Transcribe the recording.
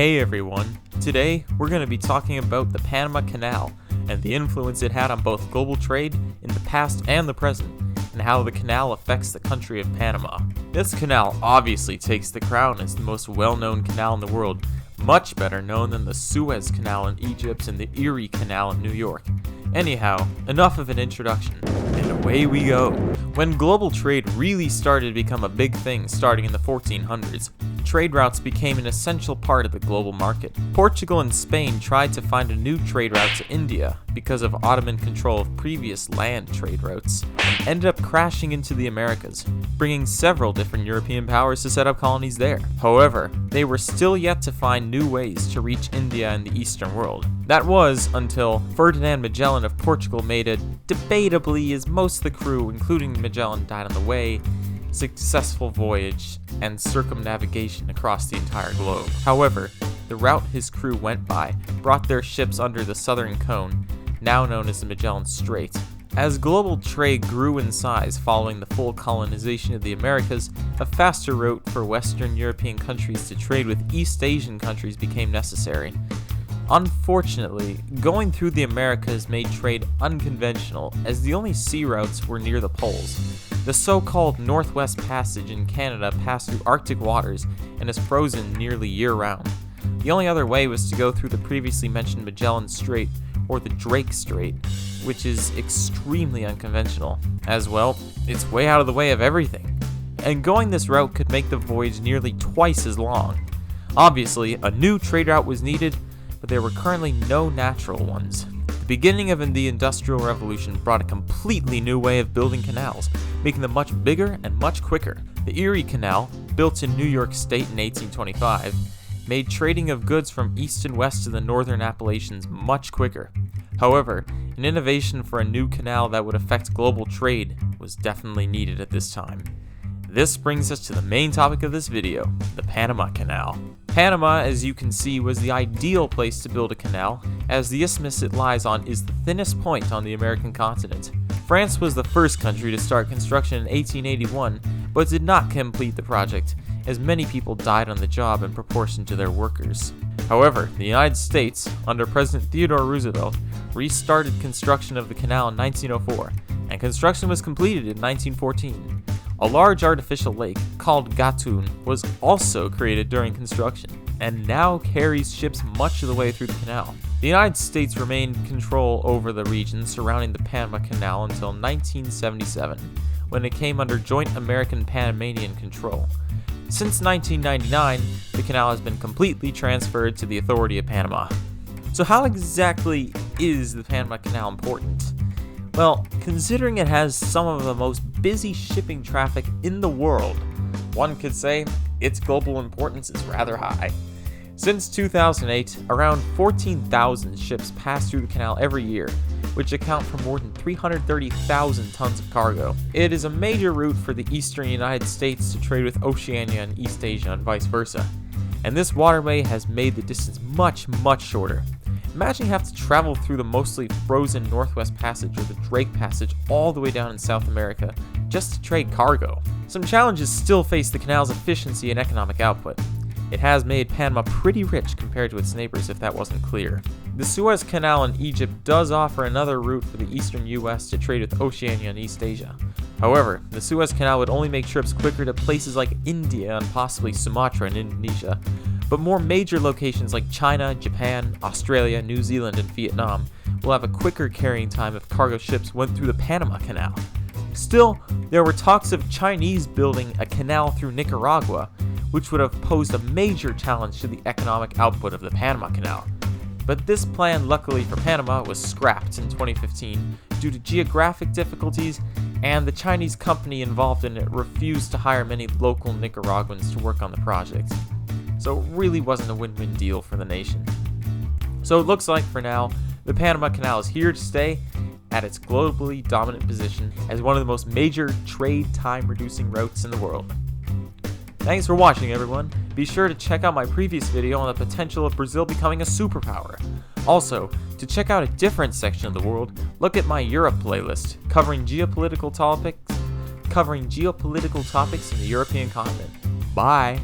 Hey everyone, today we're going to be talking about the Panama Canal and the influence it had on both global trade in the past and the present, and how the canal affects the country of Panama. This canal obviously takes the crown as the most well-known canal in the world, much better known than the Suez Canal in Egypt and the Erie Canal in New York. Anyhow, enough of an introduction, and away we go. When global trade really started to become a big thing starting in the 1400s, trade routes became an essential part of the global market. Portugal and Spain tried to find a new trade route to India because of Ottoman control of previous land trade routes, and ended up crashing into the Americas, bringing several different European powers to set up colonies there. However, they were still yet to find new ways to reach India and the Eastern world. That was until Ferdinand Magellan of Portugal made a, debatably as most of the crew, including Magellan, died on the way, successful voyage and circumnavigation across the entire globe. However, the route his crew went by brought their ships under the southern cone, now known as the Magellan Strait. As global trade grew in size following the full colonization of the Americas, a faster route for Western European countries to trade with East Asian countries became necessary. Unfortunately, going through the Americas made trade unconventional, as the only sea routes were near the poles. The so-called Northwest Passage in Canada passed through Arctic waters and is frozen nearly year-round. The only other way was to go through the previously mentioned Magellan Strait, or the Drake Strait, which is extremely unconventional. As well, it's way out of the way of everything, and going this route could make the voyage nearly twice as long. Obviously, a new trade route was needed, but there were currently no natural ones. The beginning of the Industrial Revolution brought a completely new way of building canals, making them much bigger and much quicker. The Erie Canal, built in New York State in 1825, made trading of goods from east and west to the northern Appalachians much quicker. However, an innovation for a new canal that would affect global trade was definitely needed at this time. This brings us to the main topic of this video, the Panama Canal. Panama, as you can see, was the ideal place to build a canal, as the isthmus it lies on is the thinnest point on the American continent. France was the first country to start construction in 1881, but did not complete the project, as many people died on the job in proportion to their workers. However, the United States, under President Theodore Roosevelt, restarted construction of the canal in 1904, and construction was completed in 1914. A large artificial lake, called Gatun, was also created during construction, and now carries ships much of the way through the canal. The United States remained in control over the region surrounding the Panama Canal until 1977, when it came under joint American-Panamanian control. Since 1999, the canal has been completely transferred to the Authority of Panama. So how exactly is the Panama Canal important? Well, considering it has some of the most busy shipping traffic in the world, one could say its global importance is rather high. Since 2008, around 14,000 ships pass through the canal every year, which account for more than 330,000 tons of cargo. It is a major route for the eastern United States to trade with Oceania and East Asia and vice versa, and this waterway has made the distance much shorter. Imagine you have to travel through the mostly frozen Northwest Passage or the Drake Passage all the way down in South America just to trade cargo. Some challenges still face the canal's efficiency and economic output. It has made Panama pretty rich compared to its neighbors, if that wasn't clear. The Suez Canal in Egypt does offer another route for the eastern US to trade with Oceania and East Asia. However, the Suez Canal would only make trips quicker to places like India and possibly Sumatra and Indonesia, but more major locations like China, Japan, Australia, New Zealand, and Vietnam will have a quicker carrying time if cargo ships went through the Panama Canal. Still, there were talks of Chinese building a canal through Nicaragua, which would have posed a major challenge to the economic output of the Panama Canal. But this plan, luckily for Panama, was scrapped in 2015 due to geographic difficulties, and the Chinese company involved in it refused to hire many local Nicaraguans to work on the project. So it really wasn't a win-win deal for the nation. So it looks like for now, the Panama Canal is here to stay at its globally dominant position as one of the most major trade time-reducing routes in the world. Thanks for watching, everyone. Be sure to check out my previous video on the potential of Brazil becoming a superpower. Also, to check out a different section of the world, look at my Europe playlist covering geopolitical topics in the European continent. Bye!